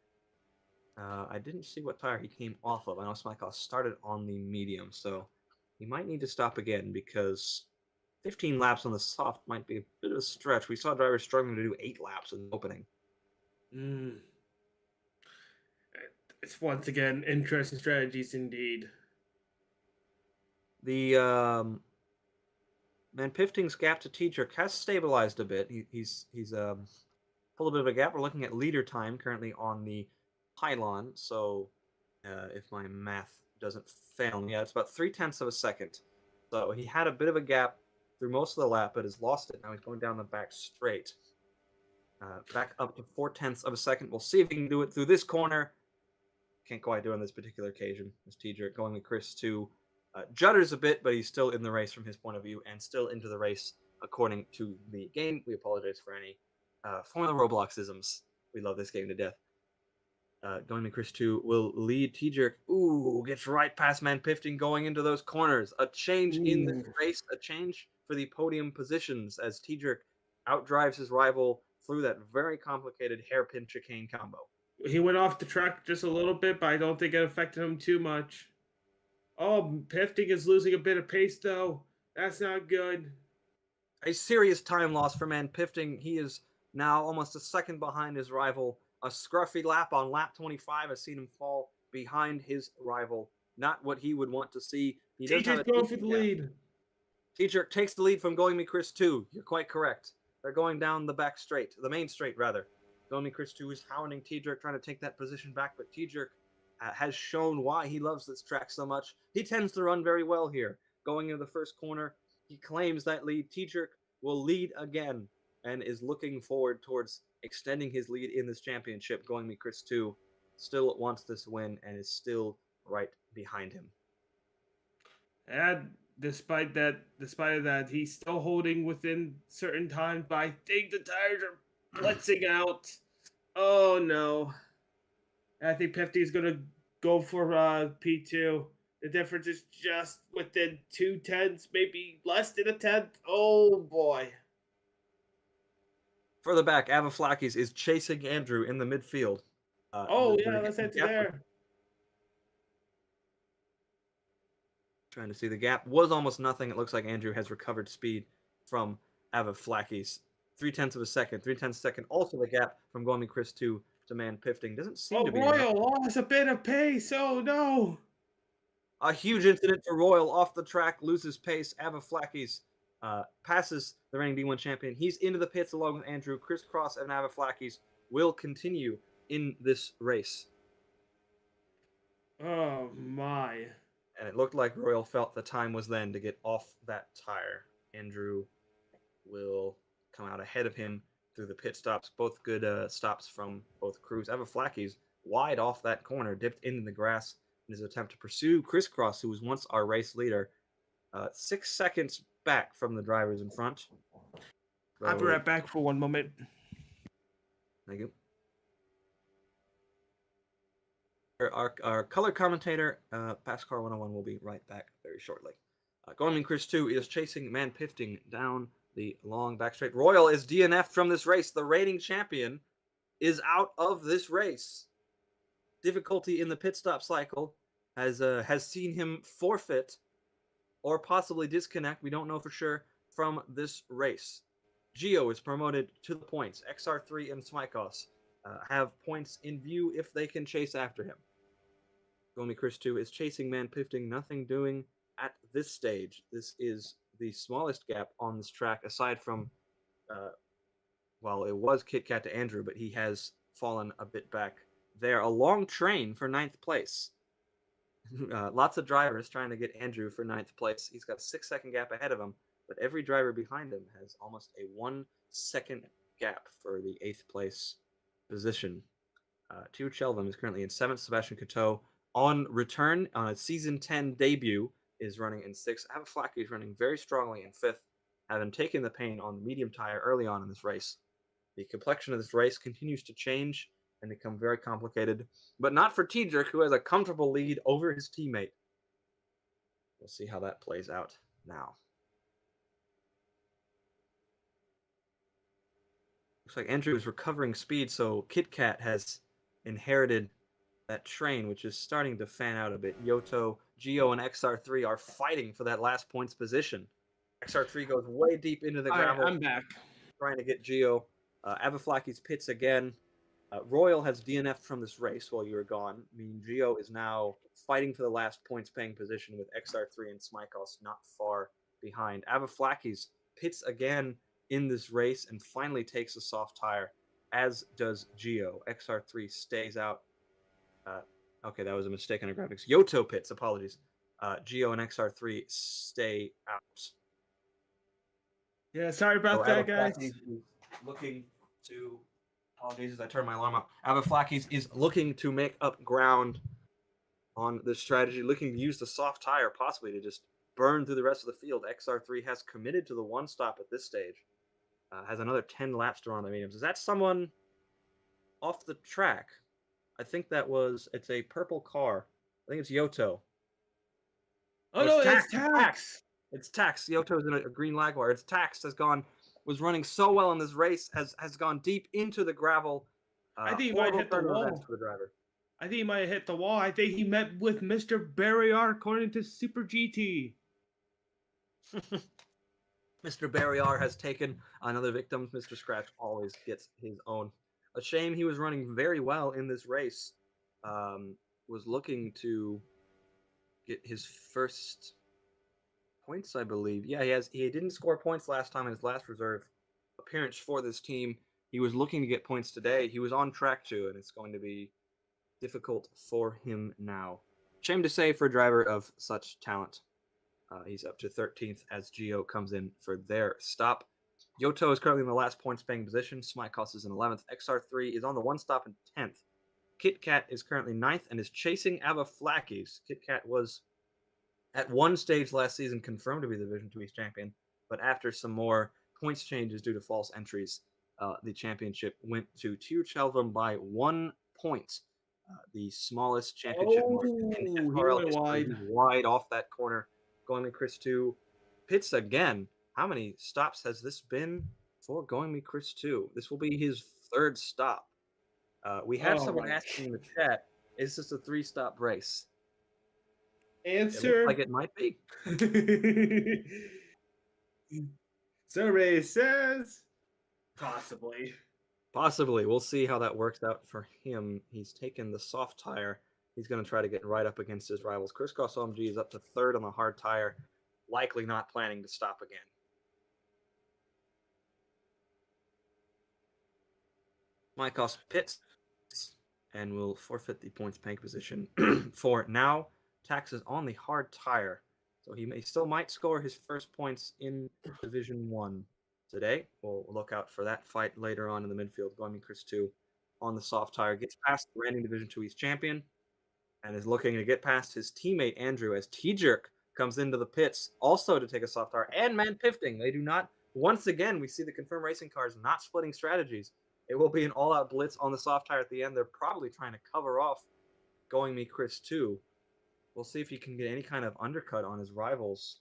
I didn't see what tire he came off of. I know Smykos started on the medium, so he might need to stop again because 15 laps on the soft might be a bit of a stretch. We saw drivers struggling to do 8 laps in the opening. mm, it's once again interesting strategies indeed. The Man Pifting's gap to T-Jerk has stabilized a bit. He's pulled a bit of a gap. We're looking at leader time currently on the pylon. So if my math doesn't fail me, yeah, it's about 3/10 of a second. So he had a bit of a gap through most of the lap, but has lost it. Now he's going down the back straight. Back up to 4/10 of a second. We'll see if he can do it through this corner. Can't quite do on this particular occasion. As T-Jerk going with Chris 2 judders a bit, but he's still in the race from his point of view and still into the race according to the game. We apologize for any Formula Roblox isms. We love this game to death. Going to Chris 2 will lead T-Jerk. Ooh, gets right past Man Pifting going into those corners. A change in this Ooh. race, a change for the podium positions as T-Jerk outdrives his rival through that very complicated hairpin chicane combo. He went off the track just a little bit, but I don't think it affected him too much. Oh, Pifting is losing a bit of pace though. That's not good. A serious time loss for Man Pifting. He is now almost a second behind his rival. A scruffy lap on lap 25 has seen him fall behind his rival. Not what he would want to see. He does have TJ's a going for decent the gap. lead. T-Jerk takes the lead from Going Me Chris 2. You're quite correct. They're going down the back straight, the main straight rather. Going Me Chris 2 is hounding T-Jerk, trying to take that position back, but T-Jerk has shown why he loves this track so much. He tends to run very well here. Going into the first corner, he claims that lead. T-Jerk will lead again and is looking forward towards extending his lead in this championship. Going Me Chris 2 still wants this win and is still right behind him. And despite that, he's still holding within certain times. But I think the tires are blitzing out. Oh no! I think Pifty is gonna go for P2. The difference is just within 2/10, maybe less than a tenth. Oh boy! Further back, Avaflakis is chasing Andrew in the midfield. Oh yeah, let's head to there. Trying to see the gap was almost nothing. It looks like Andrew has recovered speed from Avaflakis. 3/10 of a second, 3/10 second. Also the gap from going to Chris 2 to Man Pifting. Doesn't seem Oh, to be enough. Royal lost a bit of pace. Oh no! A huge incident for Royal off the track, loses pace. Avaflakis passes the reigning D1 champion. He's into the pits along with Andrew. Chris Cross and Avaflakis will continue in this race. Oh my! And it looked like Royal felt the time was then to get off that tire. Andrew will come out ahead of him through the pit stops. Both good stops from both crews. Avaflakis wide off that corner, dipped into the grass in his attempt to pursue Crisscross, who was once our race leader, 6 seconds back from the drivers in front. I'll be So, right back for one moment. thank you. Our color commentator, Pascar 101, will be right back very shortly. Gorman Chris 2 is chasing Man Pifting down the long back straight. Royal is DNF'd from this race. The reigning champion is out of this race. Difficulty in the pit stop cycle has seen him forfeit or possibly disconnect, we don't know for sure, from this race. Geo is promoted to the points. XR3 and Smykos have points in view if they can chase after him. Gomi Chris 2 is chasing Man Pifting, nothing doing at this stage. This is the smallest gap on this track, aside from, well, it was Kit Kat to Andrew, but he has fallen a bit back there. A long train for 9th place. Lots of drivers trying to get Andrew for 9th place. He's got a 6-second gap ahead of him, but every driver behind him has almost a 1-second gap for the 8th place position. Tio Chelvam is currently in 7th. Sebastian Coteau on return on a season 10 debut is running in 6th. Ava Flacco is running very strongly in 5th, having taken the pain on the medium tire early on in this race. The complexion of this race continues to change and become very complicated, but not for T-Jerk, who has a comfortable lead over his teammate. We'll see how that plays out now. Looks like Andrew is recovering speed, so Kit Kat has inherited that train, which is starting to fan out a bit. Yoto, Geo, and XR3 are fighting for that last points position. XR3 goes way deep into the gravel. I'm back. Trying to get Geo. Avaflaki's pits again. Royal has DNF'd from this race while you were gone, meaning Geo is now fighting for the last points paying position with XR3 and Smykos not far behind. Avaflaki's pits again in this race and finally takes a soft tire, as does Geo. XR3 stays out. Okay, that was a mistake on the graphics. Yoto pits, apologies. Geo and XR3 stay out. Yeah, sorry about that, guys. Looking to, apologies as I turn my alarm up. Avaflakis is looking to make up ground on this strategy, looking to use the soft tire possibly to just burn through the rest of the field. XR3 has committed to the one stop at this stage. Has another 10 laps to run on the mediums. Is that someone off the track? I think it's a purple car. I think it's Yoto. Oh, no, it's Tax. It's Tax. Yoto's in a green Lagwire. It's Tax was running so well in this race, has gone deep into the gravel. I think he might hit the wall. For the driver. I think he might have hit the wall. I think he met with Mr. Barrier according to Super GT. Mr. Barrier has taken another victim. Mr. Scratch always gets his own. A shame he was running very well in this race. Was looking to get his first points, I believe. Yeah, he didn't score points last time in his last reserve appearance for this team. He was looking to get points today. He was on track to, and it's going to be difficult for him now. Shame to say for a driver of such talent. He's up to 13th as Geo comes in for their stop. Yoto is currently in the last points paying position. Smykos is in 11th. XR3 is on the one stop in 10th. Kit Kat is currently 9th and is chasing Avaflakis. Kit Kat was at one stage last season confirmed to be the Division 2 East champion, but after some more points changes due to false entries, the championship went to Tio Chelvam by 1 point. The smallest championship margin in FRL history. He's wide off that corner. Going to Chris 2. Pits again. How many stops has this been for Going Me Chris 2? This will be his 3rd stop. We had someone asking in the chat, is this a 3-stop race? Answer. It looks like it might be. Survey says possibly. Possibly. We'll see how that works out for him. He's taken the soft tire. He's going to try to get right up against his rivals. Crisscross OMG is up to 3rd on the hard tire, likely not planning to stop again. Mykos pits and will forfeit the points paying position for now. Tax is on the hard tire, so he might score his first points in Division 1 today. We'll look out for that fight later on in the midfield. Going Chris 2 on the soft tire gets past the reigning Division 2 East champion. and is looking to get past his teammate Andrew as T-Jerk comes into the pits also to take a soft tire, and Man Pifting. They do not. Once again, we see the Confirmed Racing cars not splitting strategies. It will be an all-out blitz on the soft tire at the end. They're probably trying to cover off Going Me Chris 2. We'll see if he can get any kind of undercut on his rivals.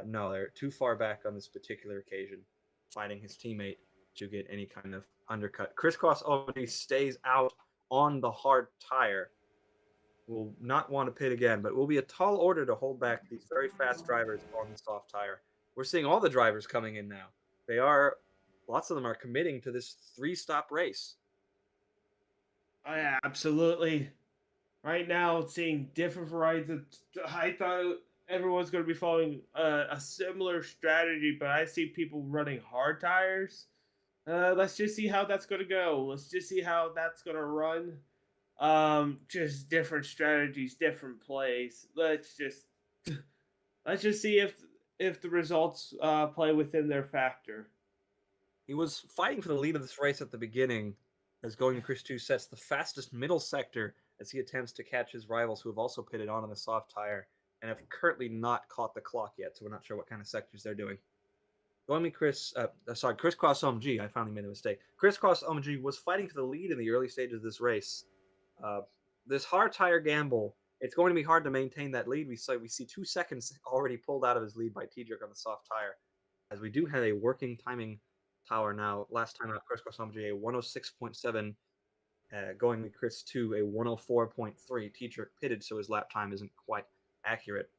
No, they're too far back on this particular occasion, fighting his teammate to get any kind of undercut. Crisscross already stays out on the hard tire. Will not want to pit again, but it will be a tall order to hold back these very fast drivers on the soft tire. We're seeing all the drivers coming in now. Lots of them are committing to this 3-stop race. Oh yeah, absolutely. Right now, seeing different varieties. I thought everyone's going to be following a similar strategy, but I see people running hard tires. Let's just see how that's going to go. Let's just see how that's going to run. Just different strategies, different plays. Let's just see if the results play within their factor. He was fighting for the lead of this race at the beginning, as Going to Chris 2 sets the fastest middle sector as he attempts to catch his rivals who have also pitted on the soft tire and have currently not caught the clock yet, so we're not sure what kind of sectors they're doing. Crisscross OMG, I finally made a mistake. Crisscross OMG was fighting for the lead in the early stages of this race. This hard tire gamble, it's going to be hard to maintain that lead. We see 2 seconds already pulled out of his lead by T-Jerk on the soft tire, as we do have a working timing tower now. Last time out, Crisscross OMG a 106.7, Going with Chris 2 a 104.3. T-Jerk pitted, so his lap time isn't quite accurate.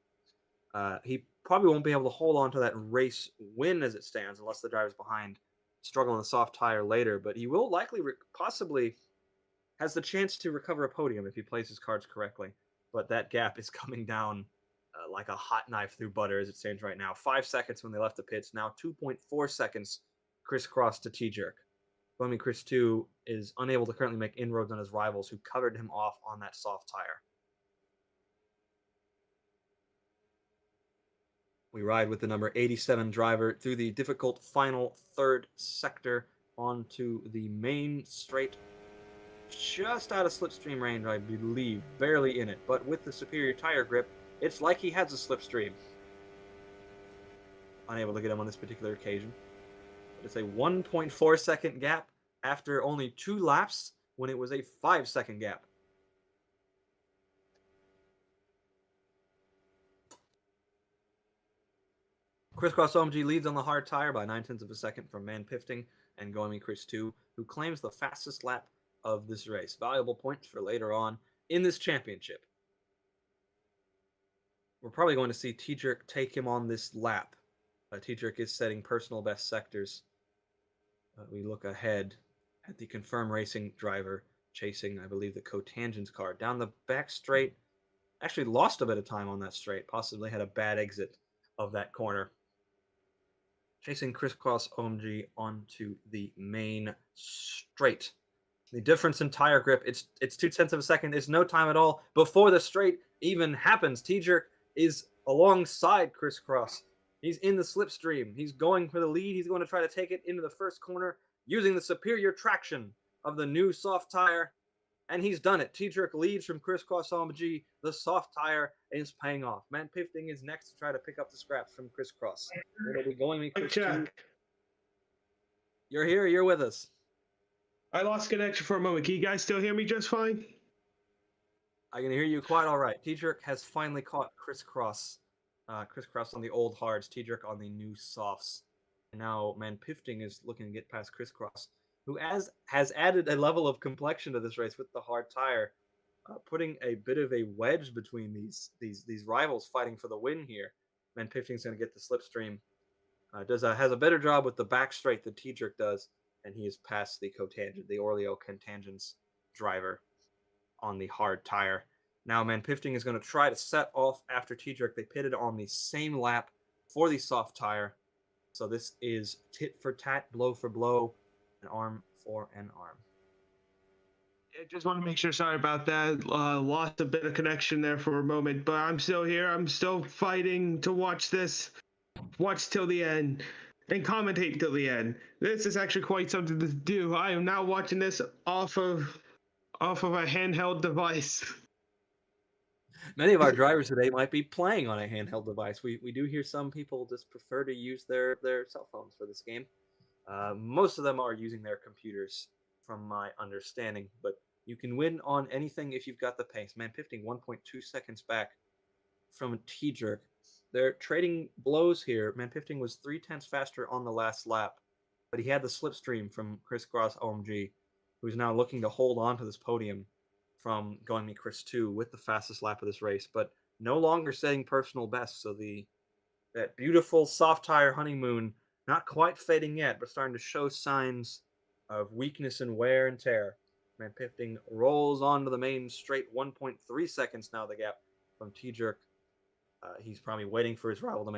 He probably won't be able to hold on to that race win as it stands, unless the drivers behind struggle on the soft tire later. But he will likely, possibly, has the chance to recover a podium if he plays his cards correctly. But that gap is coming down like a hot knife through butter as it stands right now. 5 seconds when they left the pits, now 2.4 seconds crisscross to T-Jerk. Going Chris 2 is unable to currently make inroads on his rivals who covered him off on that soft tire. We ride with the number 87 driver through the difficult final third sector onto the main straight, just out of slipstream range, I believe, barely in it, but with the superior tire grip, it's like he has a slipstream. Unable to get him on this particular occasion. But it's a 1.4 second gap after only 2 laps when it was a 5-second gap. Crisscross OMG leads on the hard tire by 9/10 of a second from Man Pifting and Going Chris 2, who claims the fastest lap of this race. Valuable points for later on in this championship. We're probably going to see T-Jerk take him on this lap. T-Jerk is setting personal best sectors. We look ahead at the Confirmed Racing driver chasing, I believe, the Cotangents car down the back straight. Actually lost a bit of time on that straight, possibly had a bad exit of that corner. Chasing Crisscross OMG onto the main straight. The difference in tire grip, it's 0.2 of a second. It's no time at all before the straight even happens. T-Jerk is alongside Crisscross. He's in the slipstream. He's going for the lead. He's going to try to take it into the first corner using the superior traction of the new soft tire. And he's done it. T-Jerk leads from Crisscross OMG. The soft tire is paying off. Man Pifting is next to try to pick up the scraps from Crisscross. It'll be Going Me Chris 2. You're here. You're with us. I lost connection for a moment. Can you guys still hear me just fine? I can hear you quite all right. T-Jerk has finally caught Crisscross. Crisscross on the old hards, T-Jerk on the new softs. And now Man Pifting is looking to get past Crisscross, who has added a level of complexion to this race with the hard tire, putting a bit of a wedge between these rivals fighting for the win here. Man Pifting's going to get the slipstream. Has a better job with the back straight than T-Jerk does, and he is past the Orleo Cotangents driver on the hard tire. Now Man Pifting is going to try to set off after T-Jerk. They pitted on the same lap for the soft tire. So this is tit for tat, blow for blow, an arm for an arm. I just want to make sure, sorry about that. Lost a bit of connection there for a moment, but I'm still here. I'm still fighting to watch this. Watch till the end and commentate till the end. This is actually quite something to do. I am now watching this off of a handheld device. Many of our drivers today might be playing on a handheld device. We do hear some people just prefer to use their cell phones for this game. Most of them are using their computers, from my understanding. But you can win on anything if you've got the pace. Man, 1.2 seconds back from T-Jerk. They're trading blows here. Man, Pifting was 3/10 faster on the last lap, but he had the slipstream from Crisscross OMG, who's now looking to hold on to this podium from Going Me Chris 2 with the fastest lap of this race, but no longer setting personal best. So that beautiful soft tire honeymoon not quite fading yet, but starting to show signs of weakness and wear and tear. Man, Pifting rolls onto the main straight, 1.3 seconds now the gap from T-Jerk. He's probably waiting for his rival to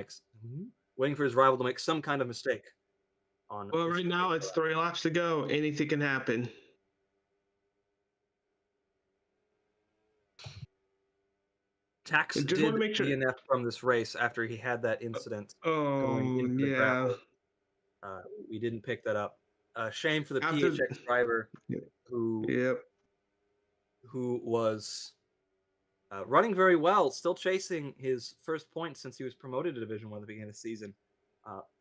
make some kind of mistake on Well, this right now particular it's lap. 3 laps to go. Anything can happen. Tax I just want did to make sure. DNF from this race after he had that incident going Oh, into the yeah. gravel. We didn't pick that up. Shame for the After. PHX driver who Yep. was running very well, still chasing his first point since he was promoted to Division One at the beginning of the season.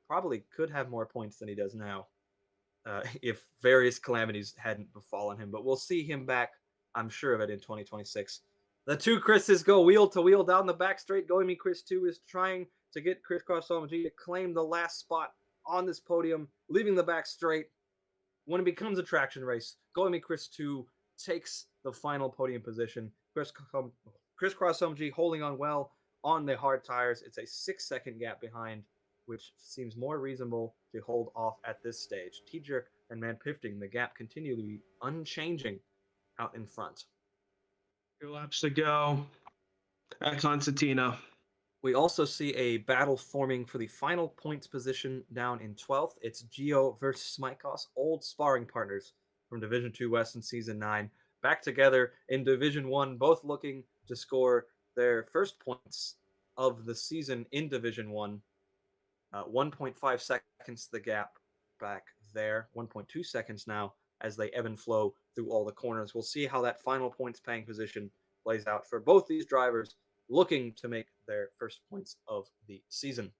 Probably could have more points than he does now if various calamities hadn't befallen him. But we'll see him back, I'm sure of it, in 2026. The two Chris's go wheel to wheel down the back straight. Going Me Chris 2 is trying to get Crisscross OMG to claim the last spot on this podium, leaving the back straight. When it becomes a traction race, Going Me Chris 2 takes the final podium position. Crisscross OMG holding on well on the hard tires. It's a 6-second gap behind, which seems more reasonable to hold off at this stage. T-Jerk and Man Pifting, the gap continually unchanging out in front. 2 laps to go at Constantina. We also see a battle forming for the final points position down in 12th. It's Geo versus Smikos, old sparring partners from Division 2 West in Season 9, back together in Division 1, both looking to score their first points of the season in Division 1. 1.5 seconds the gap back there, 1.2 seconds now as they ebb and flow through all the corners. We'll see how that final points paying position plays out for both these drivers looking to make their first points of the season.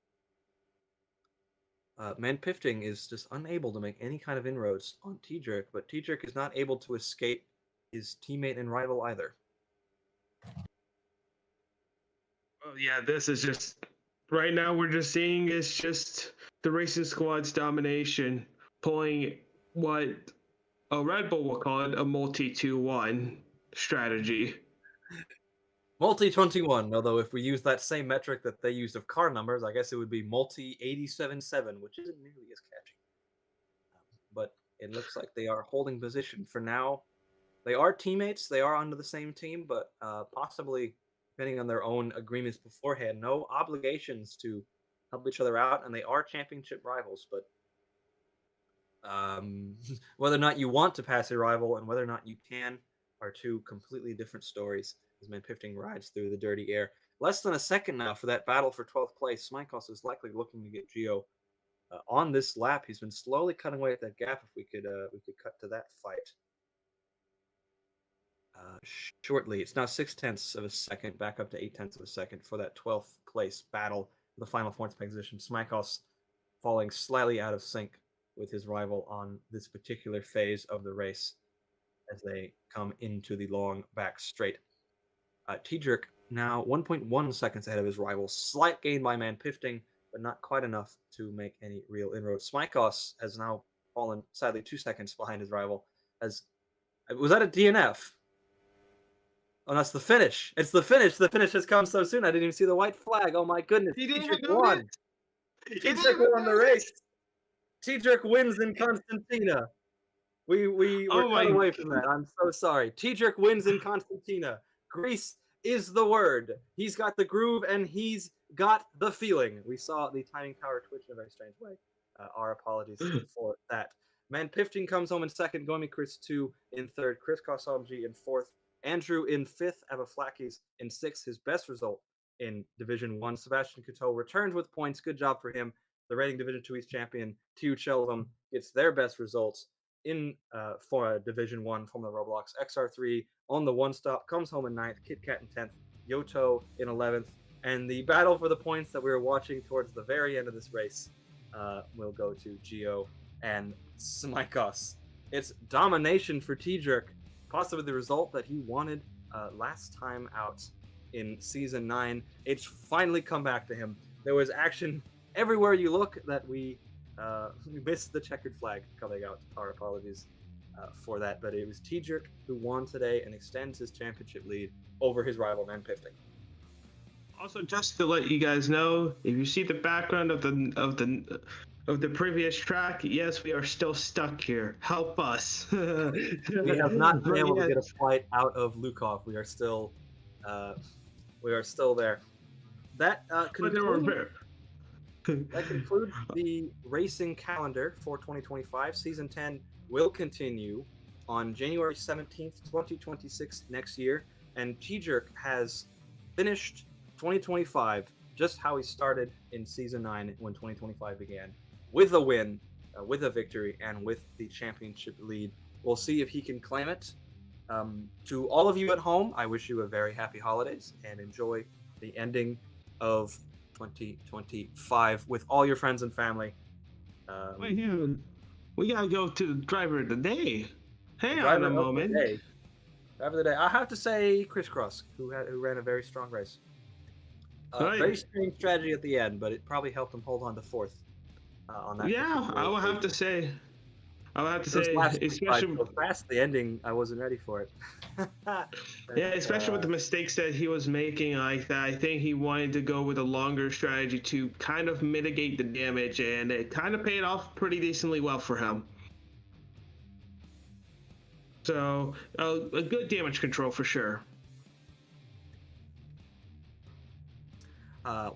Man Pifting is just unable to make any kind of inroads on T-Jerk, but T-Jerk is not able to escape his teammate and rival either. Oh, yeah, this is just. Right now, we're just seeing it's just the racing squad's domination, pulling what a Red Bull will call it a multi-2-1 strategy. Multi-21, although if we use that same metric that they used of car numbers, I guess it would be multi-87-7, which isn't nearly as catchy. But it looks like they are holding position for now. They are teammates. They are under the same team, but possibly, depending on their own agreements beforehand, no obligations to help each other out, and they are championship rivals. But whether or not you want to pass a rival and whether or not you can are two completely different stories as Man Pifting rides through the dirty air. Less than a second now for that battle for 12th place. Smikos is likely looking to get Geo on this lap. He's been slowly cutting away at that gap. If we could cut to that fight shortly. It's now 0.6 of a second, back up to 0.8 of a second for that 12th place battle, the final points position. Smikos falling slightly out of sync with his rival on this particular phase of the race as they come into the long back straight. T-Jerk now 1.1 seconds ahead of his rival. Slight gain by Man Pifting, but not quite enough to make any real inroads. Smikos has now fallen, sadly, 2 seconds behind his rival. Was that a DNF? Oh, that's the finish. It's the finish. The finish has come so soon. I didn't even see the white flag. Oh my goodness. He didn't T-Jerk even won. didn't T-Jerk even won the notice. race. T-Jerk wins in Constantina. We were Oh cut my away from that. I'm so sorry. T-Jerk wins in Constantina. Greece is the word. He's got the groove and he's got the feeling. We saw the timing tower twitch in a very strange way. Our apologies for that. Man Pifting comes home in second. Going Me Chris 2 in third. Crisscross OMG in fourth. Andrew in fifth. Avaflakis in sixth. His best result in Division 1. Sebastian Couteau returned with points. Good job for him. The reigning Division 2 East champion, Tiu Chelvam, gets their best results in for Division 1 from the ROBLOX. XR3 on the one stop, comes home in ninth. Kit Kat in 10th. Yoto in 11th, and the battle for the points that we were watching towards the very end of this race will go to Geo and Smikos. It's domination for T-Jerk, possibly the result that he wanted last time out in Season 9. It's finally come back to him. There was action everywhere you look that we missed the checkered flag coming out. Our apologies for that, but it was T-Jerk who won today and extends his championship lead over his rival Manpifting. Also, just to let you guys know, if you see the background of the previous track, yes, we are still stuck here. Help us. We have not been able to get a flight out of Lukov. We are still there. That concludes the racing calendar for 2025. Season 10 will continue on January 17th, 2026 next year, and T-Jerk has finished 2025 just how he started in Season 9 when 2025 began, with a win, with a victory, and with the championship lead. We'll see if he can claim it. To all of you at home, I wish you a very happy holidays and enjoy the ending of 2025 with all your friends and family. Wait, we gotta go to the driver of the day. Hang on Driver a of moment. the day. Driver of the day. I have to say Crisscross, who ran a very strong race. Right. Very strange strategy at the end, but it probably helped him hold on to fourth on that. Yeah, I would have to say. Especially so fast the ending, I wasn't ready for it. yeah, especially with the mistakes that he was making like that. I think he wanted to go with a longer strategy to kind of mitigate the damage, and it kind of paid off pretty decently well for him. So a good damage control for sure.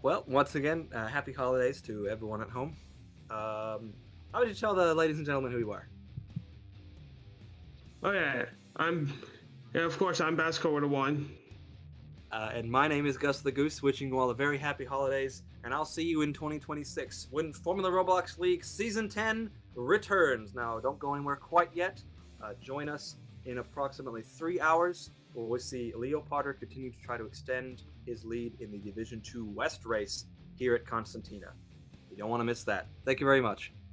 Well, once again, happy holidays to everyone at home. How would you tell the ladies and gentlemen who you are? Oh yeah, of course I'm Basco1. And my name is Gus the Goose, wishing you all a very happy holidays, and I'll see you in 2026 when Formula Roblox League Season 10 returns. Now, don't go anywhere quite yet. Join us in approximately 3 hours, where we'll see Leo Potter continue to try to extend his lead in the Division 2 West race here at Constantina. You don't want to miss that. Thank you very much.